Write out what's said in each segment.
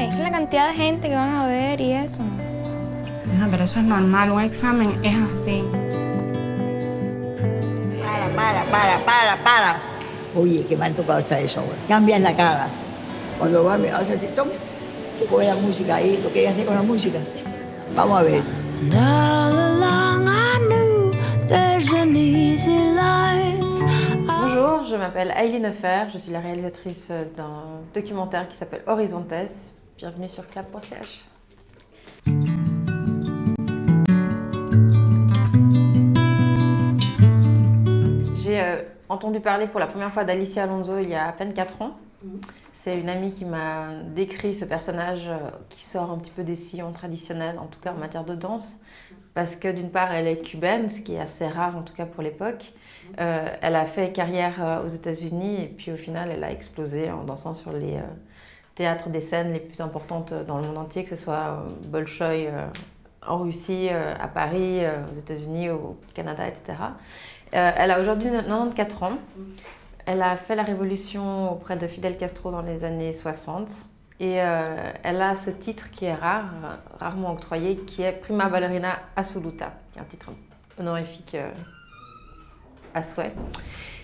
es que la cantidad de gente que van a ver y eso. No, pero eso es normal, un examen es así. Para. Oye, qué mal tocado está eso ahora. Cambias la cara. Cuando va a hacer TikTok, tú pones la música ahí, lo que ella hace con la música. Vamos a ver. Bonjour, je m'appelle Aileen Nefer, je suis la réalisatrice d'un documentaire qui s'appelle Horizontes. Bienvenue sur clap.ch. J'ai entendu parler pour la première fois d'Alicia Alonso il y a à peine 4 ans. C'est une amie qui m'a décrit ce personnage qui sort un petit peu des sillons traditionnels, en tout cas en matière de danse, parce que d'une part elle est cubaine, ce qui est assez rare en tout cas pour l'époque. Elle a fait carrière aux États-Unis et puis au final elle a explosé en dansant sur les théâtres des scènes les plus importantes dans le monde entier, que ce soit Bolchoï en Russie, à Paris, aux États-Unis, au Canada, etc. Elle a aujourd'hui 94 ans. Elle a fait la révolution auprès de Fidel Castro dans les années 60 et elle a ce titre qui est rarement octroyé, qui est Prima Ballerina Assoluta, qui est un titre honorifique à souhait.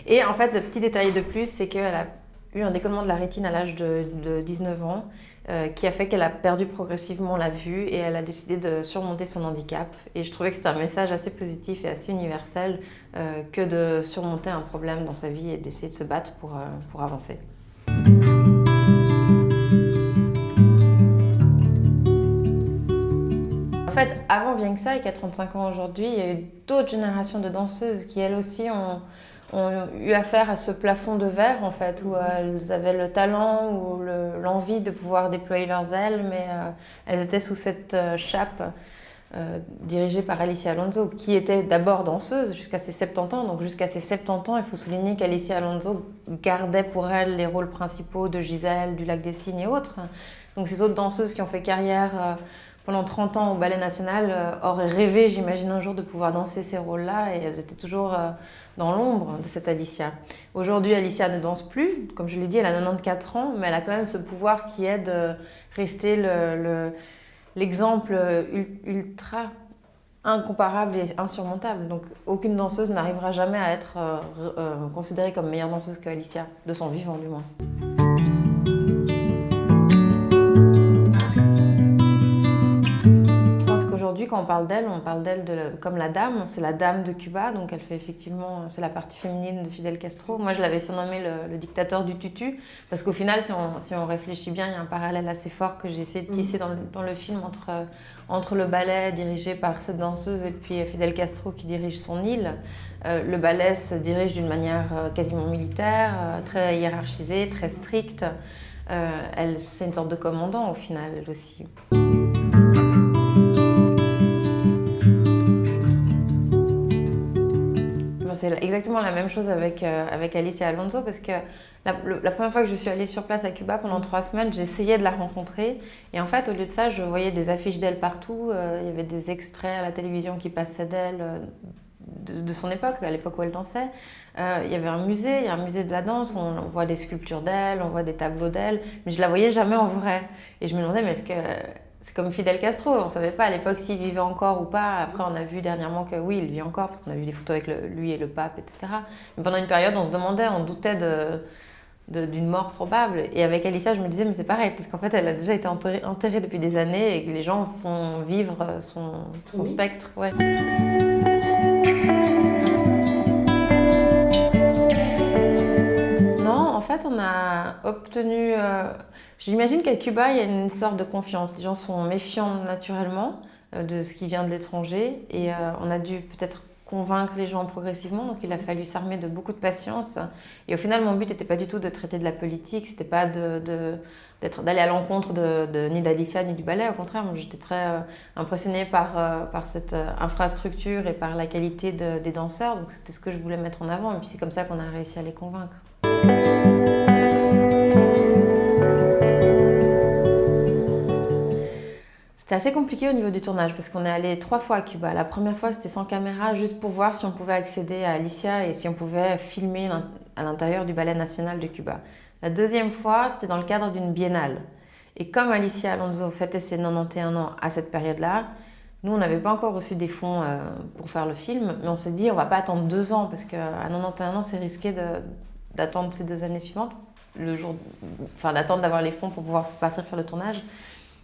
Et en fait, le petit détail de plus, c'est qu'elle a eu un décollement de la rétine à l'âge de 19 ans qui a fait qu'elle a perdu progressivement la vue et elle a décidé de surmonter son handicap. Et je trouvais que c'était un message assez positif et assez universel que de surmonter un problème dans sa vie et d'essayer de se battre pour avancer. En fait, avant Viengsa, qui a 35 ans aujourd'hui, il y a eu d'autres générations de danseuses qui, elles aussi, ont eu affaire à ce plafond de verre, en fait, où elles avaient le talent ou l'envie de pouvoir déployer leurs ailes, mais elles étaient sous cette chape dirigée par Alicia Alonso, qui était d'abord danseuse jusqu'à ses 70 ans. Donc jusqu'à ses 70 ans, il faut souligner qu'Alicia Alonso gardait pour elle les rôles principaux de Gisèle, du Lac des Cygnes et autres. Donc ces autres danseuses qui ont fait carrière pendant 30 ans au Ballet National auraient rêvé, j'imagine, un jour de pouvoir danser ces rôles-là, et elles étaient toujours dans l'ombre de cette Alicia. Aujourd'hui, Alicia ne danse plus, comme je l'ai dit, elle a 94 ans, mais elle a quand même ce pouvoir qui est de rester l'exemple ultra incomparable et insurmontable. Donc aucune danseuse n'arrivera jamais à être considérée comme meilleure danseuse qu'Alicia, de son vivant du moins. Aujourd'hui, quand on parle d'elle comme la dame. C'est la dame de Cuba, donc elle fait effectivement, c'est la partie féminine de Fidel Castro. Moi, je l'avais surnommé le dictateur du tutu, parce qu'au final, si on réfléchit bien, il y a un parallèle assez fort que j'ai essayé de tisser dans le film entre le ballet dirigé par cette danseuse et puis Fidel Castro qui dirige son île. Le ballet se dirige d'une manière quasiment militaire, très hiérarchisée, très stricte. C'est une sorte de commandant au final, elle aussi. C'est exactement la même chose avec Alicia Alonso, parce que la première fois que je suis allée sur place à Cuba pendant 3 semaines, j'essayais de la rencontrer. Et en fait, au lieu de ça, je voyais des affiches d'elle partout. Il y avait des extraits à la télévision qui passaient d'elle, de son époque, à l'époque où elle dansait. Il y avait il y a un musée de la danse où on voit des sculptures d'elle, on voit des tableaux d'elle, mais je la voyais jamais en vrai. Et je me demandais, mais est-ce que c'est comme Fidel Castro, on ne savait pas à l'époque s'il vivait encore ou pas. Après, on a vu dernièrement que oui, il vit encore, parce qu'on a vu des photos avec lui et le pape, etc. Mais pendant une période, on se demandait, on doutait d'une mort probable. Et avec Alicia, je me disais, mais c'est pareil, parce qu'en fait, elle a déjà été enterrée depuis des années et que les gens font vivre son spectre. Ouais. En fait, on a obtenu... J'imagine qu'à Cuba, il y a une sorte de confiance. Les gens sont méfiants naturellement de ce qui vient de l'étranger et on a dû peut-être convaincre les gens progressivement. Donc, il a fallu s'armer de beaucoup de patience. Et au final, mon but n'était pas du tout de traiter de la politique. C'était pas d'aller à l'encontre ni d'Alicia ni du ballet. Au contraire, moi, j'étais très impressionnée par cette infrastructure et par la qualité des danseurs. Donc, c'était ce que je voulais mettre en avant. Et puis, c'est comme ça qu'on a réussi à les convaincre. C'était assez compliqué au niveau du tournage parce qu'on est allé 3 fois à Cuba. La première fois, c'était sans caméra, juste pour voir si on pouvait accéder à Alicia et si on pouvait filmer à l'intérieur du Ballet National de Cuba. La deuxième fois, c'était dans le cadre d'une biennale. Et comme Alicia Alonso fêtait ses 91 ans à cette période-là, nous, on n'avait pas encore reçu des fonds pour faire le film, mais on s'est dit, on va pas attendre 2 ans, parce qu'à 91 ans, c'est risqué d'attendre ces 2 années suivantes, d'attendre d'avoir les fonds pour pouvoir partir faire le tournage.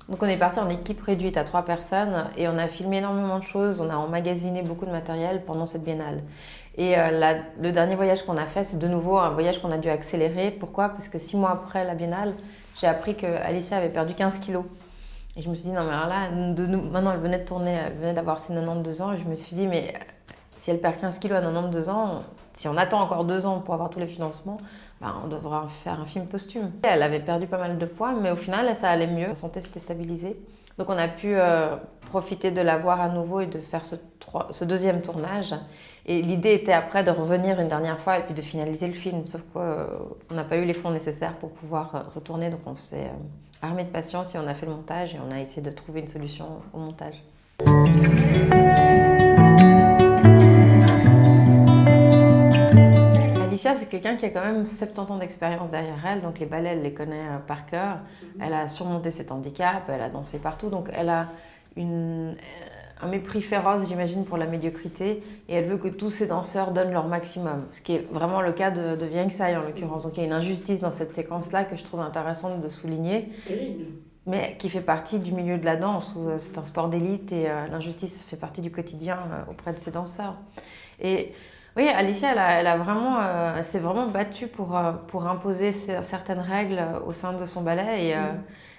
Donc on est parti en équipe réduite à 3 personnes, et on a filmé énormément de choses, on a emmagasiné beaucoup de matériel pendant cette biennale. Et le dernier voyage qu'on a fait, c'est de nouveau un voyage qu'on a dû accélérer. Pourquoi? Parce que 6 mois après la biennale, j'ai appris qu'Alicia avait perdu 15 kilos. Et je me suis dit, non mais alors là, maintenant elle venait de tourner, elle venait d'avoir ses 92 ans, et je me suis dit, mais si elle perd 15 kilos à 92 ans, si on attend encore 2 ans pour avoir tous les financements, on devra faire un film posthume. Elle avait perdu pas mal de poids, mais au final, ça allait mieux, sa santé s'était stabilisée. Donc on a pu profiter de la voir à nouveau et de faire ce deuxième tournage. Et l'idée était après de revenir une dernière fois et puis de finaliser le film, sauf qu'on n'a pas eu les fonds nécessaires pour pouvoir retourner, donc on s'est armé de patience et on a fait le montage et on a essayé de trouver une solution au montage. Alicia, c'est quelqu'un qui a quand même 70 ans d'expérience derrière elle, donc les ballets, elle les connaît par cœur. Elle a surmonté cet handicap, elle a dansé partout, donc elle a un mépris féroce, j'imagine, pour la médiocrité, et elle veut que tous ces danseurs donnent leur maximum, ce qui est vraiment le cas de Vieng Sai en l'occurrence. Donc il y a une injustice dans cette séquence-là que je trouve intéressante de souligner, mais qui fait partie du milieu de la danse, où c'est un sport d'élite et l'injustice fait partie du quotidien auprès de ces danseurs. Et oui, Alicia, elle s'est vraiment battue pour imposer certaines règles au sein de son ballet, et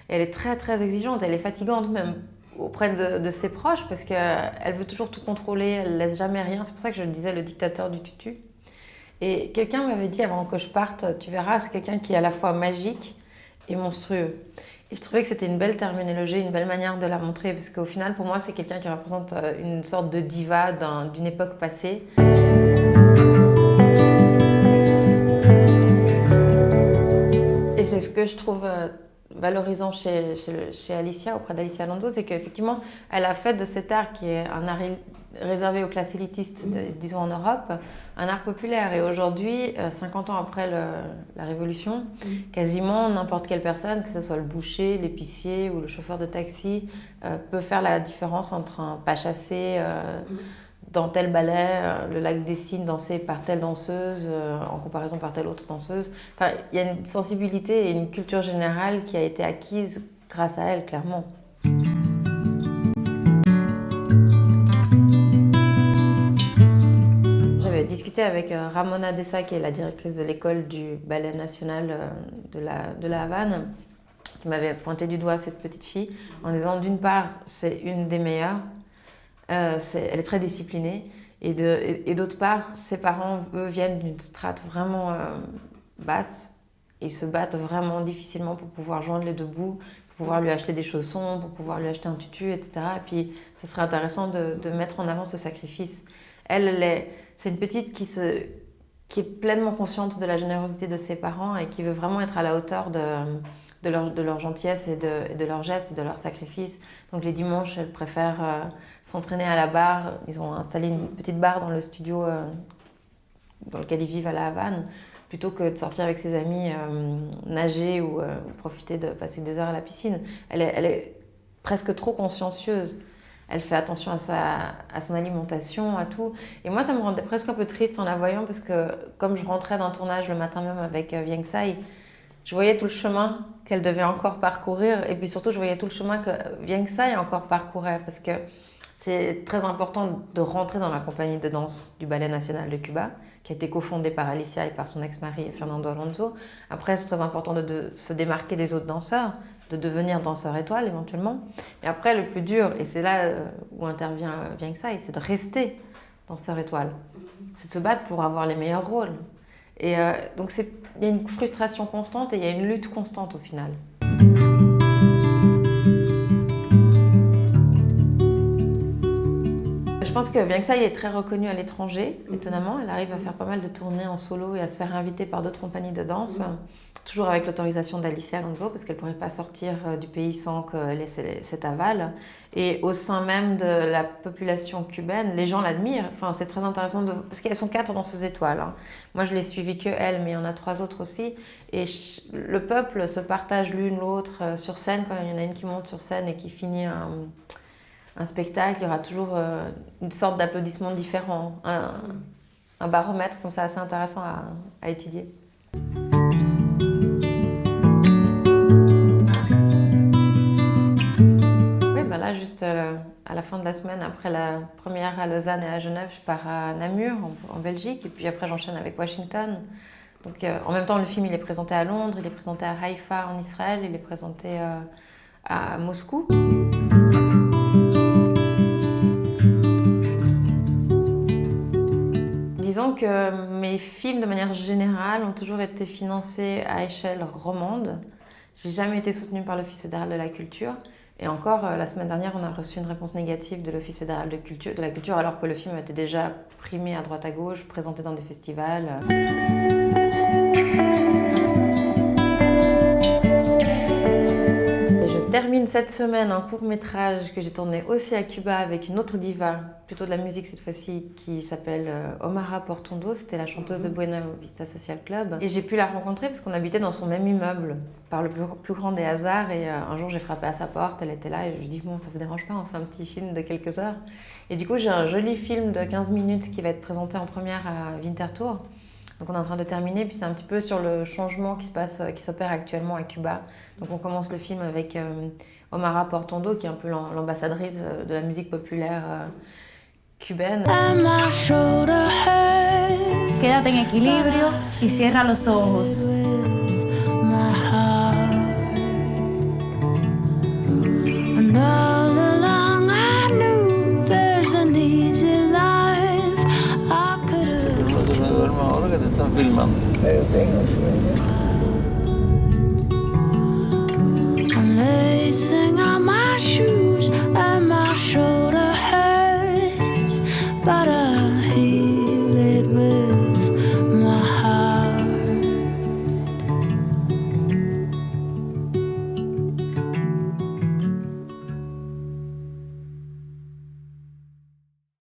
elle est très très exigeante, elle est fatigante même auprès de ses proches, parce qu'elle veut toujours tout contrôler, elle ne laisse jamais rien. C'est pour ça que je le disais, le dictateur du tutu. Et quelqu'un m'avait dit avant que je parte, tu verras, c'est quelqu'un qui est à la fois magique et monstrueux. Et je trouvais que c'était une belle terminologie, une belle manière de la montrer, parce qu'au final, pour moi, c'est quelqu'un qui représente une sorte de diva d'une époque passée. Et c'est ce que je trouve valorisant chez Alicia, auprès d'Alicia Alonso, c'est qu'effectivement, elle a fait de cet art, qui est un art réservé aux classes élitistes, disons en Europe, un art populaire. Et aujourd'hui, 50 ans après la Révolution, quasiment n'importe quelle personne, que ce soit le boucher, l'épicier ou le chauffeur de taxi, peut faire la différence entre un pas chassé dans tel ballet, le lac des Cygnes dansé par telle danseuse en comparaison par telle autre danseuse. Enfin, il y a une sensibilité et une culture générale qui a été acquise grâce à elle, clairement. J'avais discuté avec Ramona Dessa, qui est la directrice de l'école du Ballet National de la Havane, qui m'avait pointé du doigt cette petite fille en disant, d'une part, c'est une des meilleures, elle est très disciplinée, et d'autre part, ses parents, eux, viennent d'une strate vraiment basse et se battent vraiment difficilement pour pouvoir joindre les deux bouts, pour pouvoir lui acheter des chaussons, pour pouvoir lui acheter un tutu, etc. Et puis, ça serait intéressant de mettre en avant ce sacrifice. C'est une petite qui est pleinement consciente de la générosité de ses parents et qui veut vraiment être à la hauteur de leur gentillesse et de leurs gestes et de leurs sacrifices. Donc les dimanches, elle préfère s'entraîner à la barre. Ils ont installé une petite barre dans le studio dans lequel ils vivent à la Havane, plutôt que de sortir avec ses amis nager ou profiter de passer des heures à la piscine. Elle est presque trop consciencieuse. Elle fait attention à son alimentation, à tout. Et moi, ça me rendait presque un peu triste en la voyant, parce que comme je rentrais d'un tournage le matin même avec Vieng Sai, je voyais tout le chemin qu'elle devait encore parcourir, et puis surtout je voyais tout le chemin que Vieng Sai encore parcourait, parce que c'est très important de rentrer dans la compagnie de danse du Ballet National de Cuba, qui a été cofondée par Alicia et par son ex-mari Fernando Alonso. Après, c'est très important de se démarquer des autres danseurs, de devenir danseur étoile éventuellement. Et après, le plus dur, et c'est là où intervient Vieng Sai, c'est de rester danseur étoile. C'est de se battre pour avoir les meilleurs rôles. Et donc il y a une frustration constante et il y a une lutte constante au final. Je pense que bien que ça, elle est très reconnue à l'étranger, étonnamment. Elle arrive à faire pas mal de tournées en solo et à se faire inviter par d'autres compagnies de danse. Toujours avec l'autorisation d'Alicia Alonso, parce qu'elle ne pourrait pas sortir du pays sans qu'elle ait cet aval. Et au sein même de la population cubaine, les gens l'admirent. Enfin, c'est très intéressant, parce qu'elles sont 4 danseuses étoiles. Hein. Moi, je l'ai suivie que elle, mais il y en a 3 autres aussi. Et le peuple se partage l'une l'autre sur scène. Quand il y en a une qui monte sur scène et qui finit un spectacle, il y aura toujours une sorte d'applaudissement différent. Un baromètre comme ça assez intéressant à étudier. Là, juste à la fin de la semaine, après la première à Lausanne et à Genève, je pars à Namur, en Belgique, et puis après j'enchaîne avec Washington. Donc en même temps, le film il est présenté à Londres, il est présenté à Haïfa en Israël, il est présenté à Moscou. Disons que mes films, de manière générale, ont toujours été financés à échelle romande. J'ai jamais été soutenue par l'Office fédéral de la culture. Et encore, la semaine dernière, on a reçu une réponse négative de l'Office fédéral de la culture, alors que le film était déjà primé à droite à gauche, présenté dans des festivals. Et je termine cette semaine un court-métrage que j'ai tourné aussi à Cuba avec une autre diva, plutôt de la musique cette fois-ci, qui s'appelle Omara Portondo. C'était la chanteuse de Buena Vista Social Club. Et j'ai pu la rencontrer parce qu'on habitait dans son même immeuble, par le plus grand des hasards. Et un jour, j'ai frappé à sa porte, elle était là et je lui ai dit « Bon, ça vous dérange pas, on fait un petit film de quelques heures ?» Et du coup, j'ai un joli film de 15 minutes qui va être présenté en première à Winterthur. Donc on est en train de terminer, puis c'est un petit peu sur le changement qui s'opère actuellement à Cuba. Donc on commence le film avec Omara Portondo, qui est un peu l'ambassadrice de la musique populaire cubaine. Quédate en equilibrio y cierra los ojos. ¿Me duermo ahora que te están filmando? Pero tengo sueño.